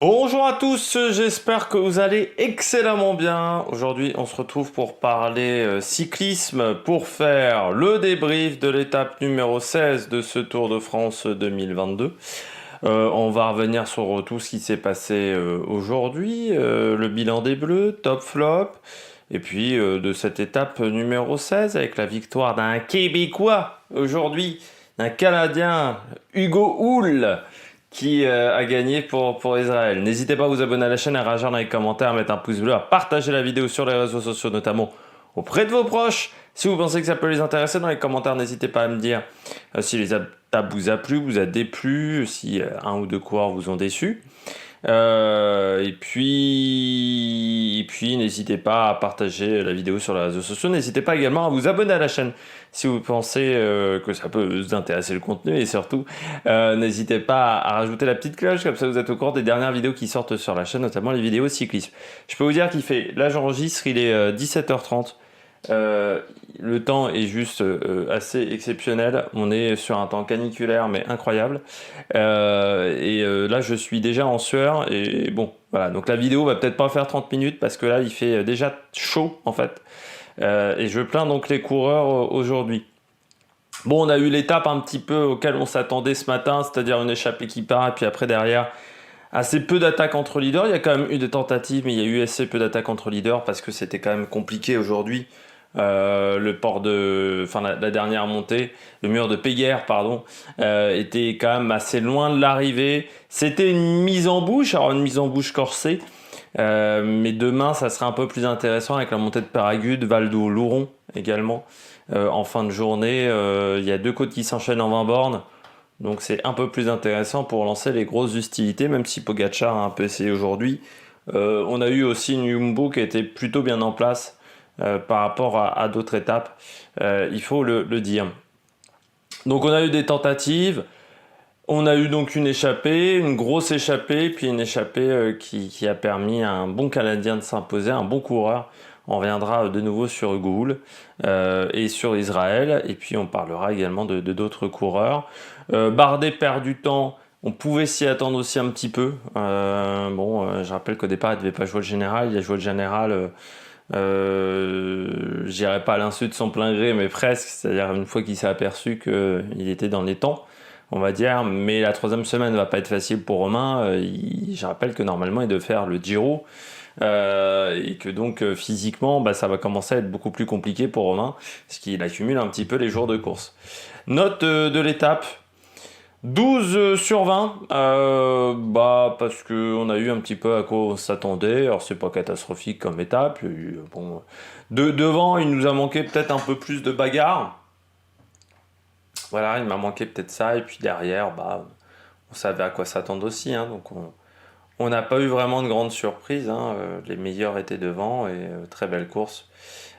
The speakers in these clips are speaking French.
Bonjour à tous, j'espère que vous allez excellemment bien. Aujourd'hui, on se retrouve pour parler cyclisme, pour faire le débrief de l'étape numéro 16 de ce Tour de France 2022. On va revenir sur tout ce qui s'est passé aujourd'hui, le bilan des Bleus, top flop, et puis de cette étape numéro 16 avec la victoire d'un Québécois aujourd'hui, d'un Canadien, Hugo Hull qui a gagné pour Israël. N'hésitez pas à vous abonner à la chaîne, à réagir dans les commentaires, à mettre un pouce bleu, à partager la vidéo sur les réseaux sociaux, notamment auprès de vos proches. Si vous pensez que ça peut les intéresser, dans les commentaires, n'hésitez pas à me dire si les étapes vous a plu, vous a déplu, si un ou deux coureurs vous ont déçu. Et puis n'hésitez pas à partager la vidéo sur les réseaux sociaux. N'hésitez pas également à vous abonner à la chaîne si vous pensez que ça peut vous intéresser le contenu. Et surtout, n'hésitez pas à rajouter la petite cloche, comme ça vous êtes au courant des dernières vidéos qui sortent sur la chaîne, notamment les vidéos cyclisme. Je peux vous dire qu'il fait, là j'enregistre, il est 17h30. Le temps est juste assez exceptionnel. On est sur un temps caniculaire mais incroyable. Là, je suis déjà en sueur. Et bon, voilà. Donc la vidéo va peut-être pas faire 30 minutes parce que là, il fait déjà chaud en fait. Et je plains donc les coureurs aujourd'hui. Bon, on a eu l'étape un petit peu auquel on s'attendait ce matin, c'est-à-dire une échappée qui part et puis après derrière assez peu d'attaques entre leaders. Il y a quand même eu des tentatives, mais il y a eu assez peu d'attaques entre leaders parce que c'était quand même compliqué aujourd'hui. La dernière montée, le mur de Péguerre, pardon, était quand même assez loin de l'arrivée. C'était une mise en bouche, alors une mise en bouche corsée, mais demain ça sera un peu plus intéressant avec la montée de Péragude, Val-d'O-Louron également. En fin de journée, il y a deux côtes qui s'enchaînent en 20 bornes. Donc c'est un peu plus intéressant pour lancer les grosses hostilités, même si Pogacar a un peu essayé aujourd'hui. On a eu aussi une Jumbo qui était plutôt bien en place par rapport à d'autres étapes, il faut le dire. Donc on a eu des tentatives, on a eu donc une échappée, une grosse échappée, puis une échappée qui a permis à un bon Canadien de s'imposer, un bon coureur. On reviendra de nouveau sur Hugo Hull et sur Israël, et puis on parlera également de d'autres coureurs. Bardet perd du temps, on pouvait s'y attendre aussi un petit peu. Je rappelle qu'au départ il ne devait pas jouer le général, il a joué le général. Je dirais pas à l'insu de son plein gré, mais presque. C'est-à-dire une fois qu'il s'est aperçu qu'il était dans les temps, on va dire. Mais la troisième semaine ne va pas être facile pour Romain. Je rappelle que normalement il devait faire le Giro. Et que donc physiquement ça va commencer à être beaucoup plus compliqué pour Romain, parce qu'il accumule un petit peu les jours de course. Note de l'étape, 12 sur 20, parce qu'on a eu un petit peu à quoi on s'attendait. Alors c'est pas catastrophique comme étape. Devant, il nous a manqué peut-être un peu plus de bagarre. Voilà, il m'a manqué peut-être ça. Et puis derrière, on savait à quoi s'attendre aussi, hein, donc on n'a pas eu vraiment de grandes surprises, hein. Les meilleurs étaient devant et très belle course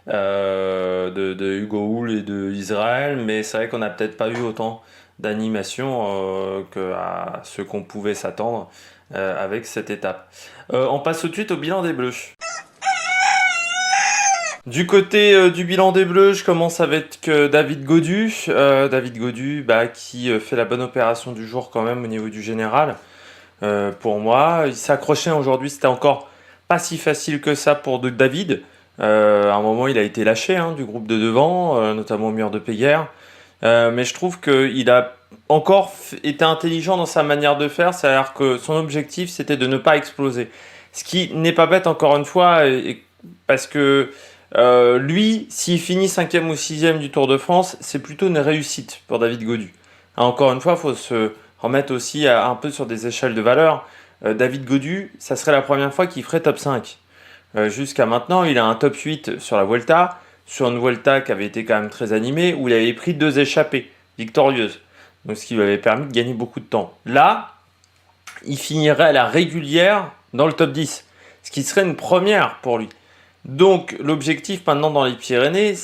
de Hugo Hull et de Israël. Mais c'est vrai qu'on n'a peut-être pas eu autant d'animation qu'à ce qu'on pouvait s'attendre avec cette étape. On passe tout de suite au bilan des Bleus. Du côté du bilan des Bleus, je commence avec David Gaudu. David Gaudu qui fait la bonne opération du jour quand même au niveau du général. Pour moi, il s'accrochait aujourd'hui, c'était encore pas si facile que ça pour David. À un moment, il a été lâché du groupe de devant, notamment au mur de Péguerre. Mais je trouve qu'il a encore été intelligent dans sa manière de faire, c'est-à-dire que son objectif c'était de ne pas exploser. Ce qui n'est pas bête encore une fois, parce que lui, s'il finit 5e ou 6e du Tour de France, c'est plutôt une réussite pour David Gaudu. Encore une fois, il faut se remettre aussi un peu sur des échelles de valeur. David Gaudu, ça serait la première fois qu'il ferait top 5. Jusqu'à maintenant, il a un top 8 sur la Vuelta, sur une Vuelta qui avait été quand même très animée, où il avait pris 2 échappées victorieuses. Donc ce qui lui avait permis de gagner beaucoup de temps. Là, il finirait à la régulière dans le top 10, ce qui serait une première pour lui. Donc l'objectif maintenant dans les Pyrénées,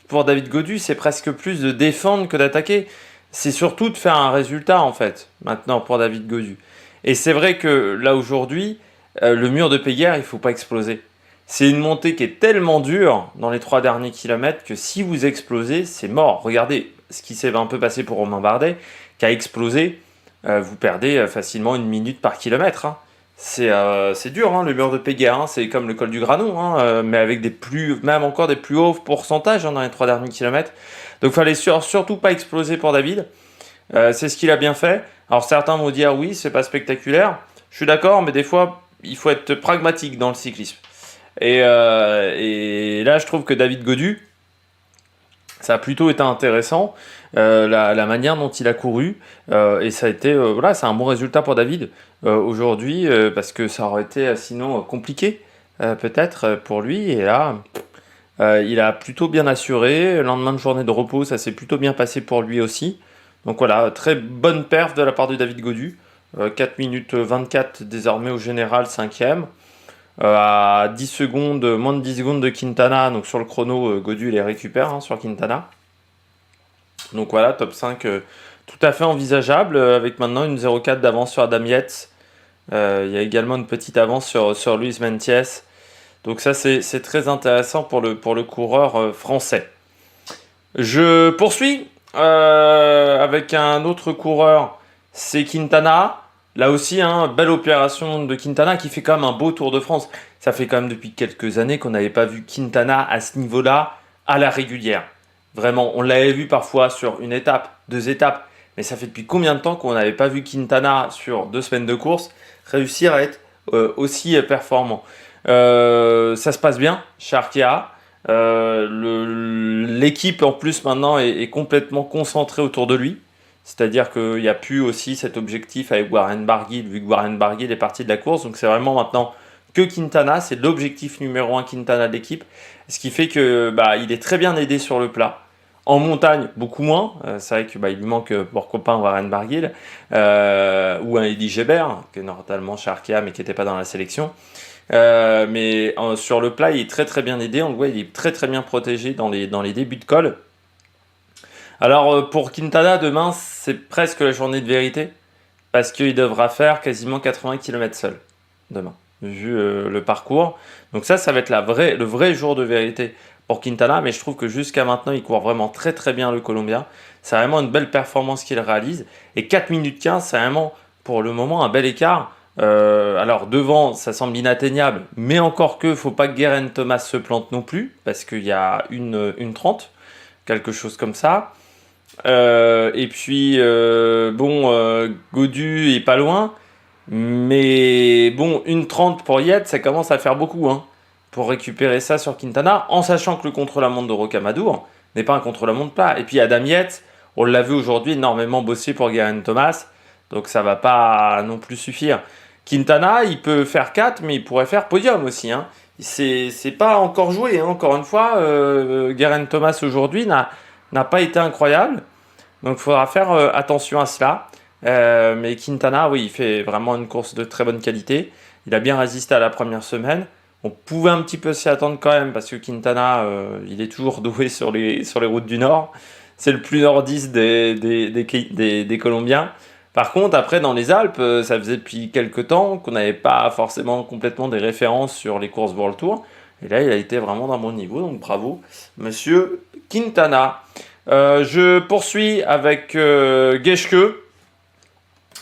pour David Gaudu, c'est presque plus de défendre que d'attaquer. C'est surtout de faire un résultat en fait, maintenant pour David Gaudu. Et c'est vrai que là aujourd'hui, le mur de Péguerre, il ne faut pas exploser. C'est une montée qui est tellement dure dans les 3 derniers kilomètres que si vous explosez, c'est mort. Regardez ce qui s'est un peu passé pour Romain Bardet, qui a explosé. Vous perdez facilement 1 minute par kilomètre. C'est dur, hein, le mur de Péguerre, hein, c'est comme le col du Granon, hein, mais avec même encore des plus hauts pourcentages, hein, dans les 3 derniers kilomètres. Donc fallait surtout pas exploser pour David. C'est ce qu'il a bien fait. Alors certains vont dire oui, c'est pas spectaculaire. Je suis d'accord, mais des fois, il faut être pragmatique dans le cyclisme. Et là, je trouve que David Gaudu, ça a plutôt été intéressant, la manière dont il a couru. Et ça a été, voilà, c'est un bon résultat pour David aujourd'hui, parce que ça aurait été sinon compliqué, peut-être pour lui. Et là, il a plutôt bien assuré. Le lendemain de journée de repos, ça s'est plutôt bien passé pour lui aussi. Donc voilà, très bonne perf de la part de David Gaudu. 4 minutes 24 désormais au général, cinquième. À 10 secondes, moins de 10 secondes de Quintana. Donc sur le chrono, Gaudu les récupère, hein, sur Quintana. Donc voilà, top 5 tout à fait envisageable, avec maintenant une 0,4 d'avance sur Adam Yates. Il y a également une petite avance sur Luis Mentiès. Donc ça, c'est très intéressant pour le coureur français. Je poursuis avec un autre coureur, c'est Quintana. Là aussi, hein, belle opération de Quintana qui fait quand même un beau Tour de France. Ça fait quand même depuis quelques années qu'on n'avait pas vu Quintana à ce niveau-là, à la régulière. Vraiment, on l'avait vu parfois sur une étape, 2 étapes, mais ça fait depuis combien de temps qu'on n'avait pas vu Quintana sur 2 semaines de course réussir à être aussi performant. Ça se passe bien chez Arkea. L'équipe en plus maintenant est complètement concentrée autour de lui. C'est-à-dire qu'il n'y a plus aussi cet objectif avec Warren Barguil, vu que Warren Barguil est parti de la course. Donc c'est vraiment maintenant que Quintana, c'est l'objectif numéro 1 Quintana de l'équipe. Ce qui fait que il est très bien aidé sur le plat. En montagne, beaucoup moins. C'est vrai qu'il lui manque pourquoi pas un Warren Barguil ou un Eddie Gebert, qui est normalement chez Arkea mais qui n'était pas dans la sélection. Mais sur le plat, il est très très bien aidé. On le voit, il est très très bien protégé dans les débuts de col. Alors pour Quintana, demain, c'est presque la journée de vérité, parce qu'il devra faire quasiment 80 km seul, demain, vu le parcours. Donc ça va être le vrai jour de vérité pour Quintana, mais je trouve que jusqu'à maintenant, il court vraiment très très bien le Colombien. C'est vraiment une belle performance qu'il réalise. Et 4 minutes 15, c'est vraiment pour le moment un bel écart. Alors devant, ça semble inatteignable, mais encore que, faut pas que Geraint Thomas se plante non plus, parce qu'il y a une 30, quelque chose comme ça. Et puis, Gaudu est pas loin. Mais bon, une 30 pour Yates, ça commence à faire beaucoup, hein, pour récupérer ça sur Quintana, en sachant que le contre-la-montre de Rocamadour n'est pas un contre-la-montre plat. Et puis Adam Yates, on l'a vu aujourd'hui, énormément bossé pour Geraint Thomas. Donc ça va pas non plus suffire. Quintana, il peut faire 4, mais il pourrait faire podium aussi, hein. C'est pas encore joué, hein. Encore une fois, Geraint Thomas aujourd'hui n'a pas été incroyable. Donc il faudra faire attention à cela. Mais Quintana, oui, il fait vraiment une course de très bonne qualité. Il a bien résisté à la première semaine. On pouvait un petit peu s'y attendre quand même, parce que Quintana, il est toujours doué sur les routes du Nord. C'est le plus nordiste des Colombiens. Par contre, après, dans les Alpes, ça faisait depuis quelques temps qu'on n'avait pas forcément complètement des références sur les courses World Tour. Et là, il a été vraiment d'un bon niveau, donc bravo, monsieur Quintana. Je poursuis avec Geschke.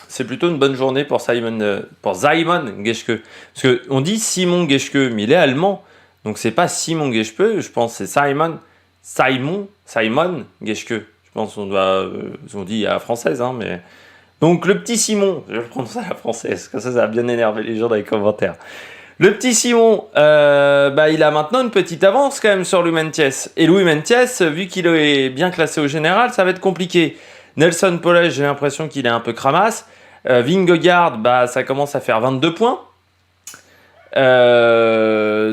C'est plutôt une bonne journée pour Simon Geschke. Parce qu'on dit Simon Geschke, mais il est allemand. Donc c'est pas Simon Geschke, je pense que c'est Simon Geschke. Je pense qu'on on dit à la française, hein, mais... Donc le petit Simon, je vais le prononcer à la française, parce que ça va bien énerver les gens dans les commentaires. Le petit Simon, il a maintenant une petite avance quand même sur Louis Mentiès. Et Louis Mentiès, vu qu'il est bien classé au général, ça va être compliqué. Nelson Pollet, j'ai l'impression qu'il est un peu cramasse. Vingegaard, ça commence à faire 22 points.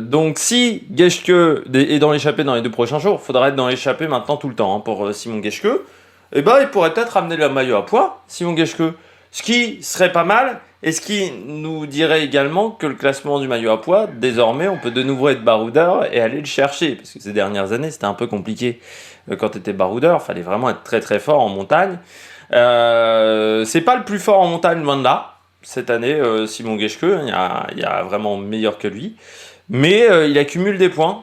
Donc si Geschke est dans l'échappée dans les 2 prochains jours, il faudra être dans l'échappée maintenant tout le temps, hein, pour Simon Geschke. Il pourrait peut-être amener le maillot à poids, Simon Geschke. Ce qui serait pas mal, et ce qui nous dirait également que le classement du maillot à poids, désormais, on peut de nouveau être baroudeur et aller le chercher. Parce que ces dernières années, c'était un peu compliqué. Quand tu étais baroudeur, il fallait vraiment être très très fort en montagne. C'est pas le plus fort en montagne, loin de là. Cette année, Simon Geschke, il y a vraiment meilleur que lui. Mais il accumule des points.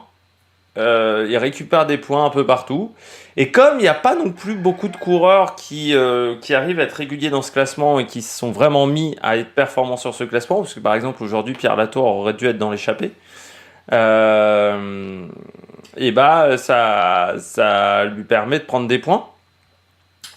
il récupère des points un peu partout. Et comme il n'y a pas non plus beaucoup de coureurs qui arrivent à être réguliers dans ce classement et qui se sont vraiment mis à être performants sur ce classement, parce que par exemple aujourd'hui Pierre Latour aurait dû être dans l'échappée, et bah ça lui permet de prendre des points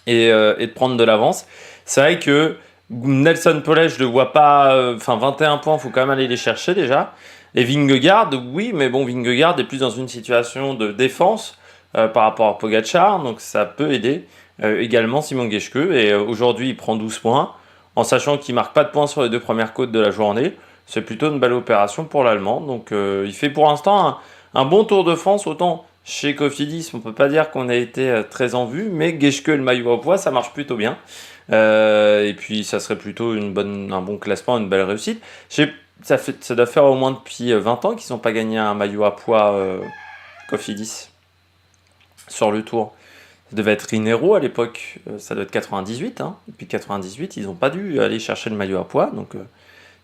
et de prendre de l'avance. C'est vrai que Nelson Pellet, je le vois pas. Enfin, 21 points, faut quand même aller les chercher déjà. Et Vingegaard, oui, mais bon, Vingegaard est plus dans une situation de défense par rapport à Pogacar, donc ça peut aider. Également Simon Geschke, et aujourd'hui il prend 12 points, en sachant qu'il marque pas de points sur les deux premières côtes de la journée. C'est plutôt une belle opération pour l'Allemand. Donc il fait pour l'instant un bon Tour de France, autant chez Cofidis, on peut pas dire qu'on a été très en vue, mais Geschke et le maillot à pois, ça marche plutôt bien. Et puis ça serait plutôt un bon classement, une belle réussite. Ça doit faire au moins depuis 20 ans qu'ils n'ont pas gagné un maillot à pois Cofidis sur le Tour. Ça devait être Rinero à l'époque, ça doit être 98. Hein. Depuis 98, ils n'ont pas dû aller chercher le maillot à pois, donc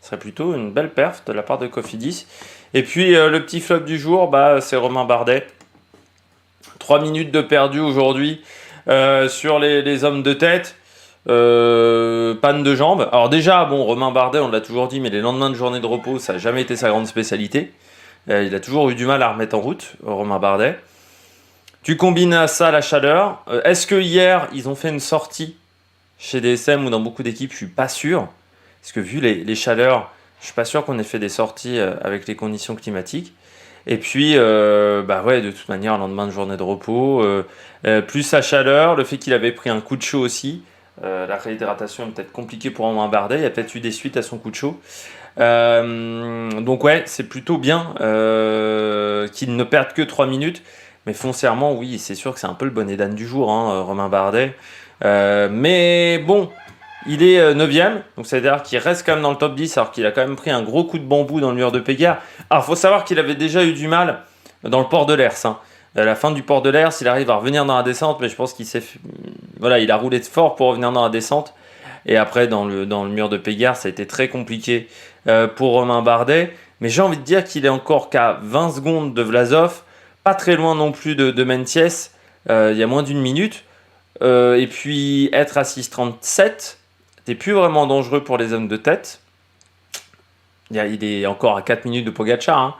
ce serait plutôt une belle perf de la part de Cofidis. Et puis le petit flop du jour, bah, c'est Romain Bardet. 3 minutes de perdu aujourd'hui sur les hommes de tête. Panne de jambes. Alors déjà, bon, Romain Bardet, on l'a toujours dit, mais les lendemains de journée de repos, ça n'a jamais été sa grande spécialité. Il a toujours eu du mal à remettre en route, Romain Bardet. Tu combines à ça la chaleur. Est-ce que hier, ils ont fait une sortie chez DSM ou dans beaucoup d'équipes? Je suis pas sûr. Parce que vu les chaleurs, je suis pas sûr qu'on ait fait des sorties avec les conditions climatiques. Et puis, bah ouais, de toute manière, le lendemain de journée de repos, plus sa chaleur, le fait qu'il avait pris un coup de chaud aussi. La réhydratation est peut-être compliquée pour Romain Bardet. Il y a peut-être eu des suites à son coup de chaud. Donc ouais, c'est plutôt bien qu'il ne perde que 3 minutes. Mais foncièrement, oui, c'est sûr que c'est un peu le bonnet d'âne du jour, hein, Romain Bardet. Mais bon, il est 9ème, donc c'est-à-dire qu'il reste quand même dans le top 10, alors qu'il a quand même pris un gros coup de bambou dans le mur de Péguerre. Alors, il faut savoir qu'il avait déjà eu du mal dans le port de l'Ers. Hein. À la fin du port de l'Ers, il arrive à revenir dans la descente, mais je pense qu'il voilà, il a roulé de fort pour revenir dans la descente. Et après, dans le mur de Péguerre, ça a été très compliqué pour Romain Bardet. Mais j'ai envie de dire qu'il est encore qu'à 20 secondes de Vlasov, pas très loin non plus de Mentiès, il y a moins d'une minute. Et puis, être à 6,37, t'es plus vraiment dangereux pour les hommes de tête. Il est encore à 4 minutes de Pogacar. Hein.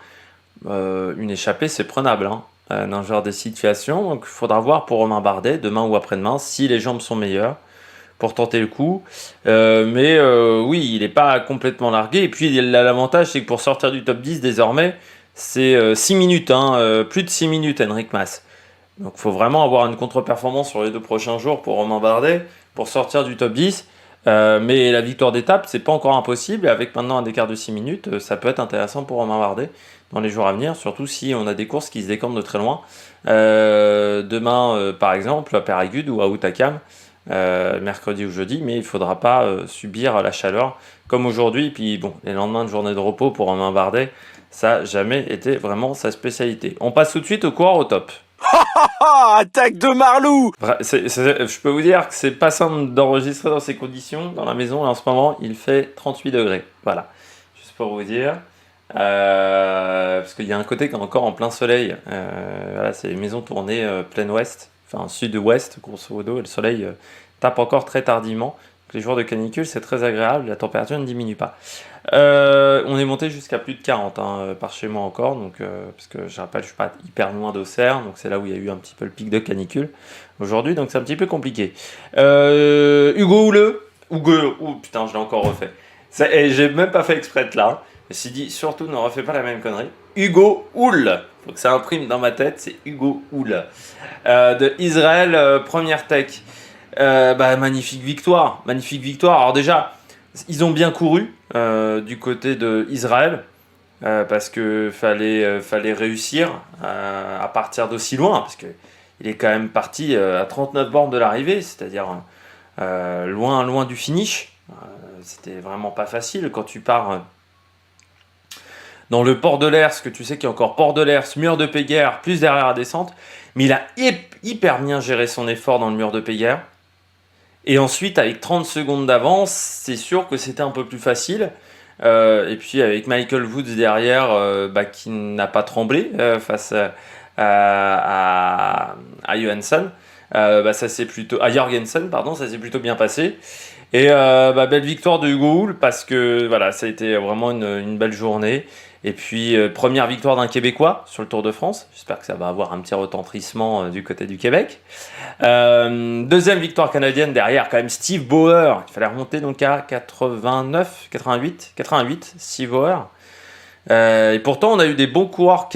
Une échappée, c'est prenable hein, dans ce genre de situation. Donc, il faudra voir pour Romain Bardet, demain ou après-demain, si les jambes sont meilleures pour tenter le coup. Mais oui, il n'est pas complètement largué. Et puis, l'avantage, c'est que pour sortir du top 10, désormais, c'est 6 minutes. Hein, plus de 6 minutes, Henrik Mas. Donc, il faut vraiment avoir une contre-performance sur les 2 prochains jours pour Romain Bardet pour sortir du top 10. Mais la victoire d'étape, c'est pas encore impossible. Et avec maintenant un écart de 6 minutes, ça peut être intéressant pour Romain Bardet dans les jours à venir, surtout si on a des courses qui se décantent de très loin. Demain, par exemple, à Périgude ou à Outakam, mercredi ou jeudi, mais il ne faudra pas subir la chaleur comme aujourd'hui. Et puis bon, les lendemains de journée de repos pour Romain Bardet, ça n'a jamais été vraiment sa spécialité. On passe tout de suite au coureur au top. Attaque de Marlou! Je peux vous dire que c'est pas simple d'enregistrer dans ces conditions dans la maison. Et en ce moment, il fait 38 degrés. Voilà, juste pour vous dire. Parce qu'il y a un côté qui est encore en plein soleil. Voilà, c'est une maison tournée plein ouest, enfin sud-ouest, grosso modo. Et le soleil tape encore très tardivement. Donc, les jours de canicule, c'est très agréable. La température ne diminue pas. On est monté jusqu'à plus de 40 hein, par chez moi encore, donc, parce que je rappelle, je suis pas hyper loin d'Auxerre, donc c'est là où il y a eu un petit peu le pic de canicule aujourd'hui, donc c'est un petit peu compliqué. Hugo Houle, oh putain, je l'ai encore refait. J'ai même pas fait exprès de là. Hein. Je me suis dit, surtout ne refais pas la même connerie. Hugo Houle, donc ça imprime dans ma tête, c'est Hugo Houle. De Israël, première tech. Magnifique victoire. Alors déjà, ils ont bien couru du côté d'Israël parce que fallait réussir à partir d'aussi loin parce que il est quand même parti à 39 bornes de l'arrivée, c'est-à-dire loin du finish. C'était vraiment pas facile quand tu pars dans le port de l'Ers, que tu sais qu'il y a encore port de l'Ers, mur de Péguerre, plus derrière la descente. Mais il a hyper bien géré son effort dans le mur de Péguerre. Et ensuite, avec 30 secondes d'avance, c'est sûr que c'était un peu plus facile. Et puis avec Michael Woods derrière, qui n'a pas tremblé face à Johansson. Ça s'est plutôt à Jorgensen, pardon, ça s'est plutôt bien passé. Et belle victoire de Hugo Hull parce que voilà, ça a été vraiment une belle journée. Et puis première victoire d'un Québécois sur le Tour de France. J'espère que ça va avoir un petit retentissement du côté du Québec. Deuxième victoire canadienne derrière quand même Steve Bauer. Il fallait remonter donc à 88, Steve Bauer. Et pourtant on a eu des bons coureurs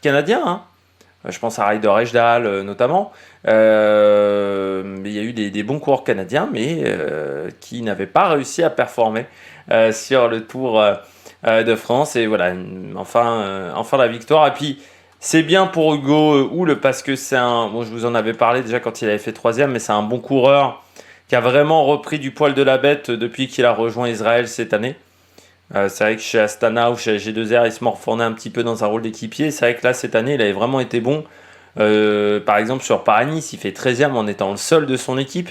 canadiens. Hein. Je pense à Ryder Hesjedal notamment. Mais il y a eu des bons coureurs canadiens, mais qui n'avaient pas réussi à performer sur le Tour de France. Et voilà, enfin la victoire. Et puis, c'est bien pour Hugo Hull parce que c'est un... Bon, je vous en avais parlé déjà quand il avait fait troisième, mais c'est un bon coureur qui a vraiment repris du poil de la bête depuis qu'il a rejoint Israël cette année. C'est vrai que chez Astana ou chez G2R, il se morfondait un petit peu dans un rôle d'équipier. C'est vrai que là, cette année, il avait vraiment été bon. Par exemple, sur Paris-Nice, il fait 13e en étant le seul de son équipe.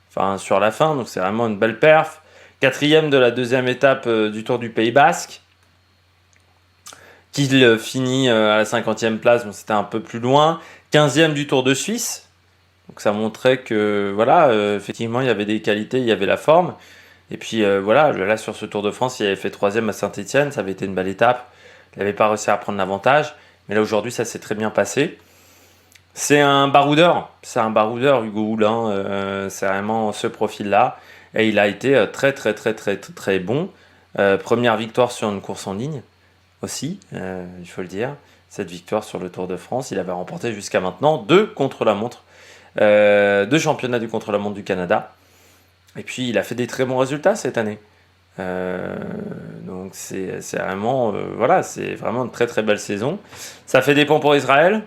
Enfin, sur la fin, donc c'est vraiment une belle perf. 4e de la deuxième étape du Tour du Pays Basque. Qu'il finit à la 50e place, bon, c'était un peu plus loin. 15e du Tour de Suisse. Donc ça montrait que, voilà, effectivement, il y avait des qualités, il y avait la forme. Et puis voilà, là sur ce Tour de France, il avait fait 3e à Saint-Etienne, ça avait été une belle étape. Il n'avait pas réussi à prendre l'avantage. Mais là aujourd'hui, ça s'est très bien passé. C'est un baroudeur, Hugo Hull, hein, c'est vraiment ce profil-là. Et il a été très très très très très, très bon. Première victoire sur une course en ligne aussi, il faut le dire. Cette victoire sur le Tour de France, il avait remporté jusqu'à maintenant 2 contre-la-montre, 2 championnats du contre-la-montre du Canada. Et puis il a fait des très bons résultats cette année. Donc c'est vraiment, voilà, c'est vraiment une très très belle saison. Ça fait des points pour Israël.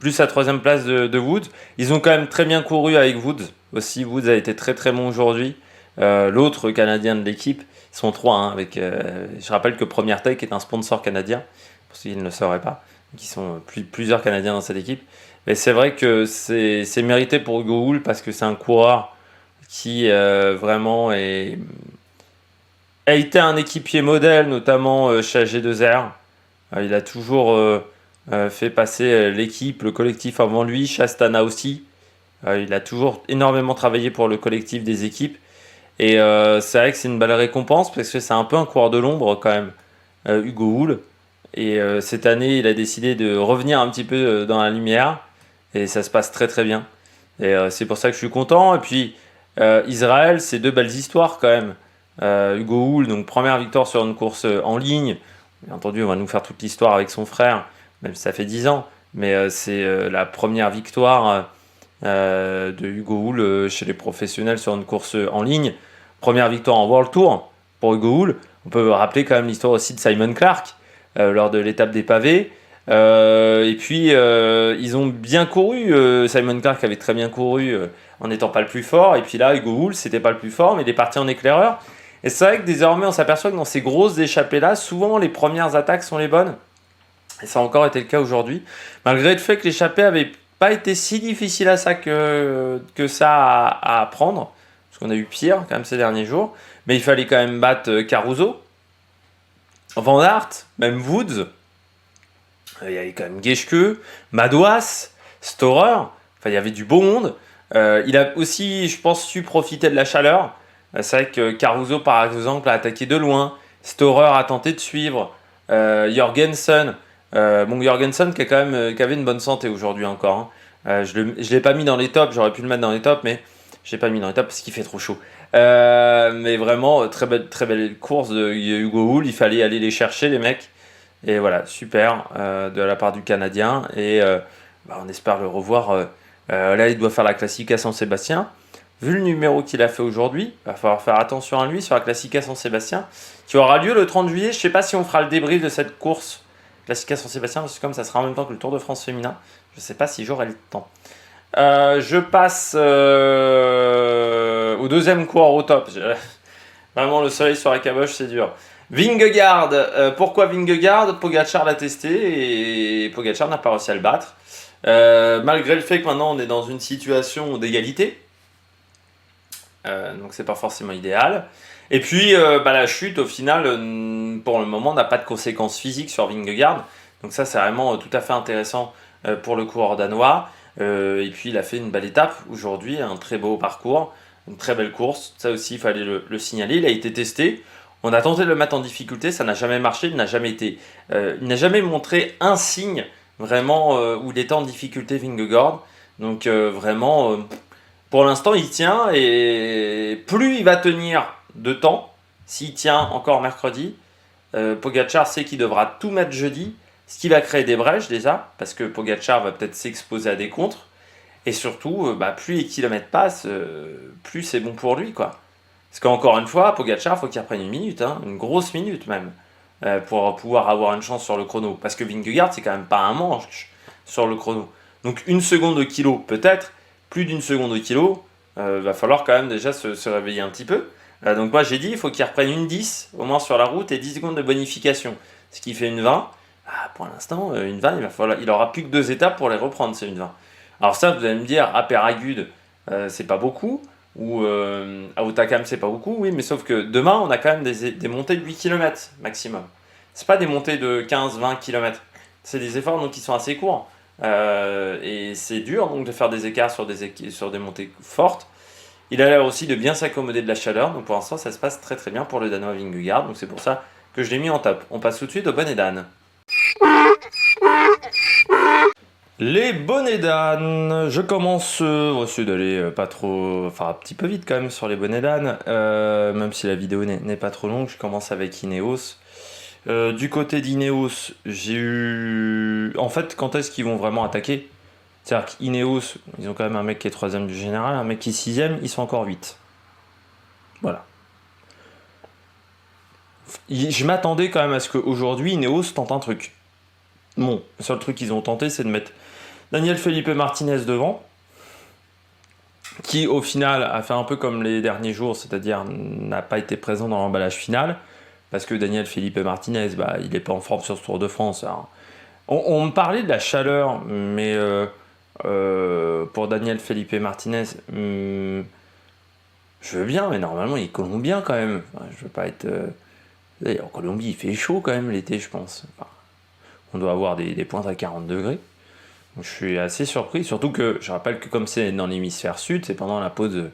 Plus la 3e place de Woods. Ils ont quand même très bien couru avec Woods aussi. Woods a été très très bon aujourd'hui. L'autre Canadien de l'équipe, ils sont 3. Hein, je rappelle que Première Tech est un sponsor canadien, pour ceux qui ne le sauraient pas. Donc ils sont plusieurs Canadiens dans cette équipe. Mais c'est vrai que c'est mérité pour Hugo Hull parce que c'est un coureur qui vraiment a été un équipier modèle, notamment chez G2R. Il a toujours... fait passer l'équipe, le collectif avant lui, Astana aussi. Il a toujours énormément travaillé pour le collectif des équipes. Et c'est vrai que c'est une belle récompense parce que c'est un peu un coureur de l'ombre quand même, Hugo Hull. Et cette année, il a décidé de revenir un petit peu dans la lumière. Et ça se passe très très bien. Et c'est pour ça que je suis content. Et puis, Israël, c'est 2 belles histoires quand même. Hugo Hull, donc première victoire sur une course en ligne. Bien entendu, on va nous faire toute l'histoire avec son frère. Même si ça fait 10 ans, mais c'est la première victoire de Hugo Hull chez les professionnels sur une course en ligne. Première victoire en World Tour pour Hugo Hull. On peut rappeler quand même l'histoire aussi de Simon Clark lors de l'étape des pavés. Et puis ils ont bien couru. Simon Clark avait très bien couru en n'étant pas le plus fort. Et puis là, Hugo Hull, c'était pas le plus fort, mais il est parti en éclaireur. Et c'est vrai que désormais, on s'aperçoit que dans ces grosses échappées-là, souvent les premières attaques sont les bonnes. Et ça a encore été le cas aujourd'hui, malgré le fait que l'échappée n'avait pas été si difficile à ça que ça à apprendre, parce qu'on a eu pire quand même ces derniers jours, mais il fallait quand même battre Caruso, Van Aert, même Woods, il y avait quand même Geschke, Madouas, Storer, enfin il y avait du beau monde. Il a aussi, je pense, su profiter de la chaleur. C'est vrai que Caruso, par exemple, a attaqué de loin, Storer a tenté de suivre, Jorgensen... Jorgensen qui avait une bonne santé aujourd'hui encore. Hein. Je l'ai pas mis dans les tops, j'aurais pu le mettre dans les tops, mais je l'ai pas mis dans les tops parce qu'il fait trop chaud. Mais vraiment, très belle course de Hugo Hull, il fallait aller les chercher les mecs. Et voilà, super de la part du Canadien. Et on espère le revoir. Là, il doit faire la Classica San Sébastien. Vu le numéro qu'il a fait aujourd'hui, il va falloir faire attention à lui sur la Classica San Sébastien, qui aura lieu le 30 juillet. Je sais pas si on fera le débrief de cette course Classica San Sébastien, parce que comme ça sera en même temps que le Tour de France féminin, je ne sais pas si j'aurai le temps. Je passe au deuxième coureur au top. Vraiment, le soleil sur la caboche, c'est dur. Vingegaard. Pourquoi Vingegaard? Pogacar l'a testé et Pogacar n'a pas réussi à le battre. Malgré le fait que maintenant on est dans une situation d'égalité. Donc c'est pas forcément idéal. Et puis la chute au final pour le moment n'a pas de conséquences physiques sur Vingegaard. Donc ça c'est vraiment tout à fait intéressant pour le coureur danois. Et puis il a fait une belle étape aujourd'hui, un très beau parcours, une très belle course. Ça aussi, il fallait le signaler. Il a été testé. On a tenté de le mettre en difficulté, ça n'a jamais marché. Il n'a jamais montré un signe vraiment où il était en difficulté, Vingegaard. Donc vraiment, pour l'instant, il tient et plus il va tenir de temps, s'il tient encore mercredi, Pogacar sait qu'il devra tout mettre jeudi, ce qui va créer des brèches déjà, parce que Pogacar va peut-être s'exposer à des contres. Et surtout, plus les kilomètres passent, plus c'est bon pour lui, quoi. Parce qu'encore une fois, Pogacar, il faut qu'il reprenne une minute, hein, une grosse minute même, pour pouvoir avoir une chance sur le chrono. Parce que Vingegaard, c'est quand même pas un manche sur le chrono. Donc une seconde au kilo, peut-être, plus d'une seconde au kilo, va falloir quand même déjà se réveiller un petit peu. Donc moi j'ai dit, il faut qu'il reprenne une 10, au moins sur la route, et 10 secondes de bonification. Ce qui fait une 20. Pour l'instant, une 20, il aura plus que 2 étapes pour les reprendre, c'est une 20. Alors ça, vous allez me dire, à Peyragudes, c'est pas beaucoup, ou à Otakam, c'est pas beaucoup, oui, mais sauf que demain, on a quand même des montées de 8 km maximum. C'est pas des montées de 15-20 km. C'est des efforts donc, qui sont assez courts. Et c'est dur donc de faire des écarts sur des montées fortes. Il a l'air aussi de bien s'accommoder de la chaleur, donc pour l'instant ça se passe très très bien pour le Danois Vingegaard, donc c'est pour ça que je l'ai mis en top. On passe tout de suite au bonnet d'âne. Les bonnets d'âne, je commence essayer d'aller pas trop, enfin un petit peu vite quand même sur les bonnets d'âne, même si la vidéo n'est pas trop longue, je commence avec Ineos. Du côté d'Ineos, j'ai eu... En fait, quand est-ce qu'ils vont vraiment attaquer? C'est-à-dire qu'Ineos, ils ont quand même un mec qui est 3ème du général, un mec qui est 6ème, ils sont encore 8. Voilà. Je m'attendais quand même à ce qu'aujourd'hui, Ineos tente un truc. Bon, le seul truc qu'ils ont tenté, c'est de mettre Daniel Felipe Martinez devant, qui au final a fait un peu comme les derniers jours, c'est-à-dire n'a pas été présent dans l'emballage final, parce que Daniel Felipe Martinez, il n'est pas en forme sur ce Tour de France. Alors, on me parlait de la chaleur, mais pour Daniel Felipe Martinez, je veux bien, mais normalement il est colombien quand même. Enfin, je veux pas être... En Colombie, il fait chaud quand même l'été, je pense. Enfin, on doit avoir des pointes à 40 degrés. Donc, je suis assez surpris, surtout que je rappelle que comme c'est dans l'hémisphère sud, c'est pendant la pause de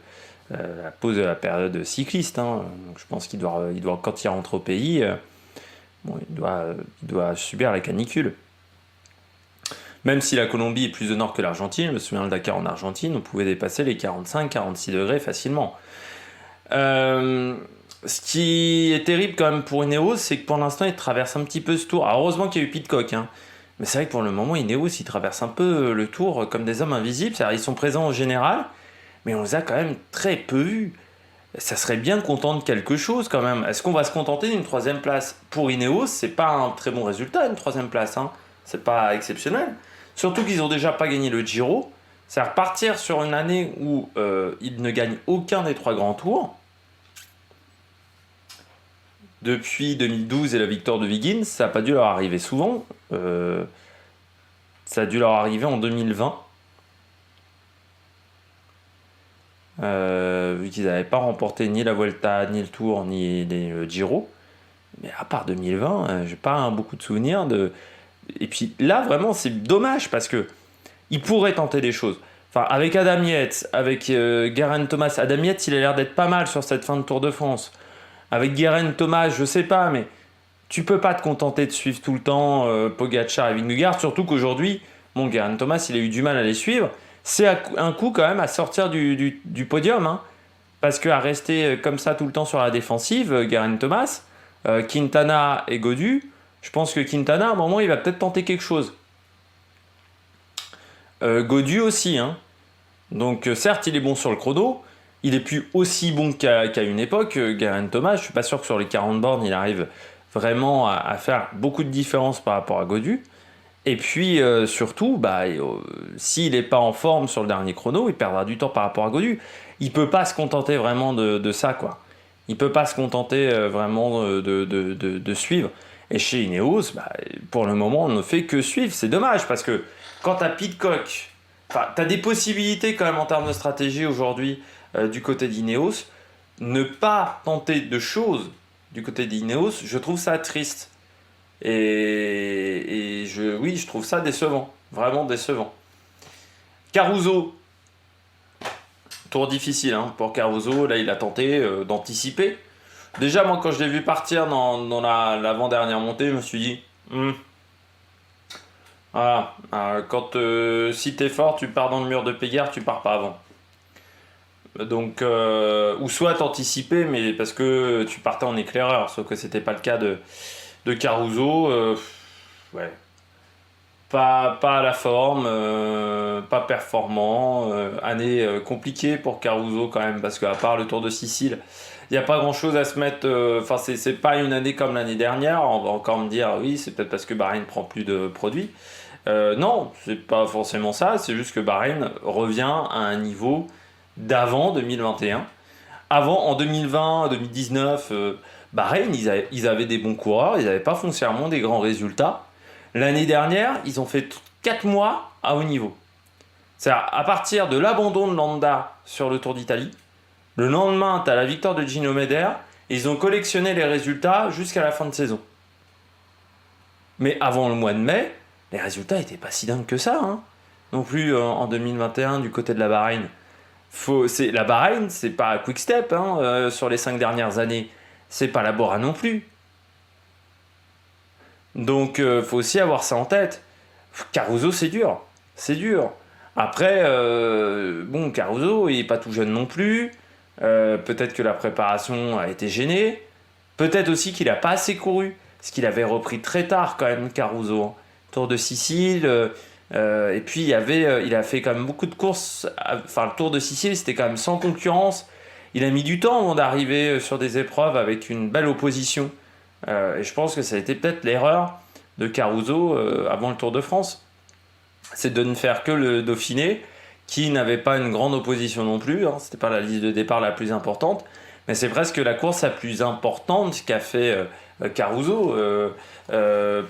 la période cycliste. Hein. Donc, je pense qu'il doit, quand il rentre au pays, il doit subir la canicule. Même si la Colombie est plus au nord que l'Argentine, je me souviens le Dakar en Argentine, on pouvait dépasser les 45-46 degrés facilement. Ce qui est terrible quand même pour Ineos, c'est que pour l'instant, il traverse un petit peu ce tour. Alors, heureusement qu'il y a eu Pidcock, hein. Mais c'est vrai que pour le moment, Ineos, ils traversent un peu le tour comme des hommes invisibles. C'est-à-dire, ils sont présents au général, mais on les a quand même très peu vus. Ça serait bien de contenter quelque chose quand même. Est-ce qu'on va se contenter d'une 3ème place? Pour Ineos, c'est pas un très bon résultat, une 3ème place. Hein. C'est pas exceptionnel. Surtout qu'ils n'ont déjà pas gagné le Giro. C'est-à-dire partir sur une année où ils ne gagnent aucun des 3 grands tours. Depuis 2012 et la victoire de Wiggins, ça n'a pas dû leur arriver souvent. Ça a dû leur arriver en 2020. Vu qu'ils n'avaient pas remporté ni la Vuelta, ni le Tour, ni le Giro. Mais à part 2020, j'ai pas beaucoup de souvenirs de... Et puis là, vraiment, c'est dommage parce que ils pourraient tenter des choses. Enfin, avec Adam Yates, avec Geraint Thomas. Adam Yates, il a l'air d'être pas mal sur cette fin de Tour de France. Avec Geraint Thomas, je sais pas, mais tu peux pas te contenter de suivre tout le temps Pogacar et Vingegaard, surtout qu'aujourd'hui, Geraint Thomas, il a eu du mal à les suivre. C'est un coup quand même à sortir du podium, hein, parce qu'à rester comme ça tout le temps sur la défensive, Geraint Thomas, Quintana et Gaudu, je pense que Quintana, à un moment, il va peut-être tenter quelque chose. Gaudu aussi, hein. Donc certes, il est bon sur le chrono, il est plus aussi bon qu'à une époque, Geraint Thomas. Je suis pas sûr que sur les 40 bornes, il arrive vraiment à faire beaucoup de différence par rapport à Gaudu. Et puis surtout, s'il n'est pas en forme sur le dernier chrono, il perdra du temps par rapport à Gaudu. Il peut pas se contenter vraiment de ça, quoi. Il peut pas se contenter vraiment de suivre. Et chez Ineos, pour le moment, on ne fait que suivre. C'est dommage parce que quand tu as Pidcock, tu as des possibilités quand même en termes de stratégie aujourd'hui du côté d'Ineos. Ne pas tenter de choses du côté d'Ineos, je trouve ça triste. Oui, je trouve ça décevant. Vraiment décevant. Caruso. Tour difficile hein, pour Caruso. Là, il a tenté d'anticiper. Déjà, moi, quand je l'ai vu partir dans l'avant-dernière montée, je me suis dit... Voilà. Quand si t'es fort, tu pars dans le mur de Péguerre, tu pars pas avant. Donc, ou soit t'anticiper, mais parce que tu partais en éclaireur, sauf que c'était pas le cas de Caruso. Ouais. Pas à la forme, pas performant. Année compliquée pour Caruso quand même, parce qu'à part le Tour de Sicile, il n'y a pas grand chose à se mettre. Enfin, c'est pas une année comme l'année dernière. On va encore me dire, oui, c'est peut-être parce que Bahreïn prend plus de produits. Non, c'est pas forcément ça. C'est juste que Bahreïn revient à un niveau d'avant 2021. Avant, en 2020, 2019, Bahreïn, ils avaient des bons coureurs, ils n'avaient pas foncièrement des grands résultats. L'année dernière, ils ont fait 4 mois à haut niveau. C'est-à-dire, à partir de l'abandon de Landa sur le Tour d'Italie, le lendemain, tu as la victoire de Gino Meder, et ils ont collectionné les résultats jusqu'à la fin de saison. Mais avant le mois de mai, les résultats n'étaient pas si dingues que ça. Hein. Non plus en 2021 du côté de la Bahreïn. La Bahreïn, c'est pas Quick Step hein, sur les 5 dernières années. C'est pas la Bora non plus. Donc, faut aussi avoir ça en tête. Caruso, c'est dur. C'est dur. Après, bon, Caruso, il est pas tout jeune non plus. Peut-être que la préparation a été gênée. Peut-être aussi qu'il a pas assez couru. Parce qu'il avait repris très tard quand même, Caruso. Hein. Tour de Sicile. Et puis, il a fait quand même beaucoup de courses. Enfin, le Tour de Sicile, c'était quand même sans concurrence. Il a mis du temps avant d'arriver sur des épreuves avec une belle opposition. Et je pense que ça a été peut-être l'erreur de Caruso avant le Tour de France. C'est de ne faire que le Dauphiné, qui n'avait pas une grande opposition non plus. Hein, c'était pas la liste de départ la plus importante, mais c'est presque la course la plus importante qu'a fait Caruso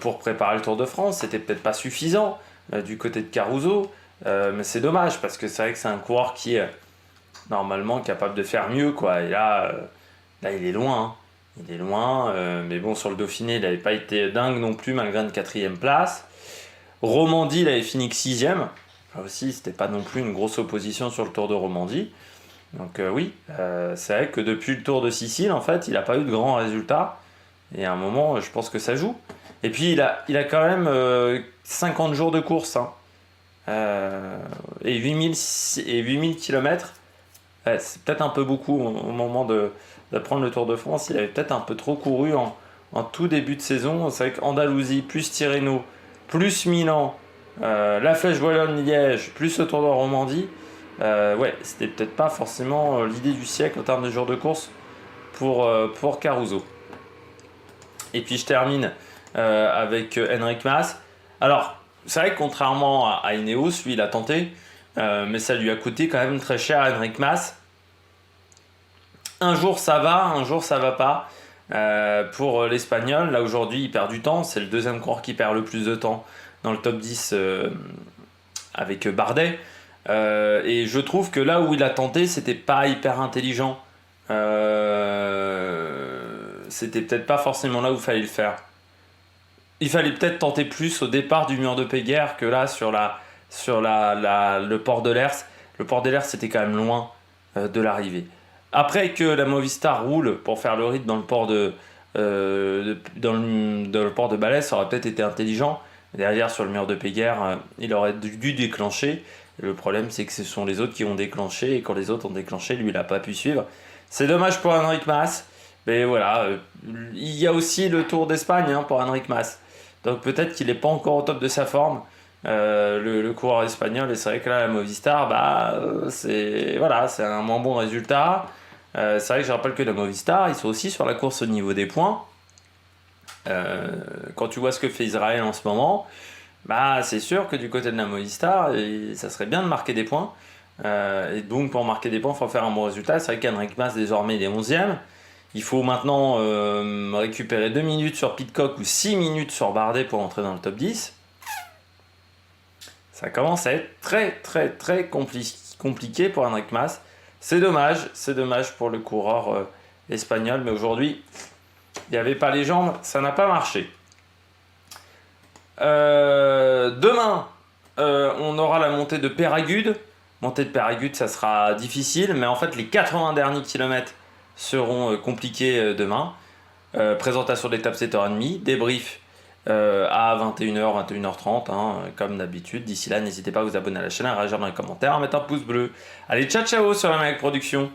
pour préparer le Tour de France. C'était peut-être pas suffisant du côté de Caruso, mais c'est dommage parce que c'est vrai que c'est un coureur qui est normalement capable de faire mieux, quoi. Et là, il est loin. Hein. Il est loin, mais bon, sur le Dauphiné, il n'avait pas été dingue non plus, malgré une 4e place. Romandie, il avait fini que 6e. Là aussi, c'était pas non plus une grosse opposition sur le Tour de Romandie. Donc oui, c'est vrai que depuis le Tour de Sicile, en fait, il n'a pas eu de grands résultats. Et à un moment, je pense que ça joue. Et puis, il a quand même 50 jours de course. Hein. Et 8000 km. C'est peut-être un peu beaucoup au moment de prendre le Tour de France. Il avait peut-être un peu trop couru en tout début de saison. C'est vrai qu'Andalousie, plus Tirreno, plus Milan, la Flèche Wallonne-Liège, plus le Tour de Romandie. Ouais, c'était peut-être pas forcément l'idée du siècle en termes de jours de course pour Caruso. Et puis je termine avec Enric Mas. Alors, c'est vrai que contrairement à Ineos, lui il a tenté, mais ça lui a coûté quand même très cher à Enric Mas. Un jour ça va, un jour ça va pas. Pour l'Espagnol, là aujourd'hui il perd du temps, c'est le deuxième coureur qui perd le plus de temps dans le top 10 avec Bardet. Et je trouve que là où il a tenté, c'était pas hyper intelligent. C'était peut-être pas forcément là où il fallait le faire. Il fallait peut-être tenter plus au départ du mur de Péguerre que là sur le port de l'Hers. Le port de l'Hers c'était quand même loin de l'arrivée. Après que la Movistar roule pour faire le rythme dans le port dans le port de Balais, ça aurait peut-être été intelligent. Derrière, sur le mur de Péguerre, il aurait dû déclencher. Le problème, c'est que ce sont les autres qui ont déclenché. Et quand les autres ont déclenché, lui, il n'a pas pu suivre. C'est dommage pour Enric Mas. Mais voilà, il y a aussi le Tour d'Espagne pour Enric Mas. Donc peut-être qu'il n'est pas encore au top de sa forme. Le coureur espagnol, et c'est vrai que là, la Movistar, c'est un moins bon résultat. C'est vrai que je rappelle que la Movistar, ils sont aussi sur la course au niveau des points. Quand tu vois ce que fait Israël en ce moment, c'est sûr que du côté de la Movistar, ça serait bien de marquer des points. Et donc pour marquer des points, il faut faire un bon résultat. C'est vrai qu'Enric Mas, désormais, il est 11e. Il faut maintenant récupérer 2 minutes sur Pidcock ou 6 minutes sur Bardet pour entrer dans le top 10. Ça commence à être très très très compliqué pour Enric Mas. C'est dommage pour le coureur espagnol, mais aujourd'hui, il n'y avait pas les jambes, ça n'a pas marché. Demain, on aura la montée de Péragude. Montée de Péragude, ça sera difficile, mais en fait, les 80 derniers kilomètres seront compliqués demain. Présentation de l'étape 7h30, débrief à 21h, 21h30, hein, comme d'habitude. D'ici là, n'hésitez pas à vous abonner à la chaîne, à réagir dans les commentaires, à mettre un pouce bleu. Allez, ciao ciao sur la Mec Production.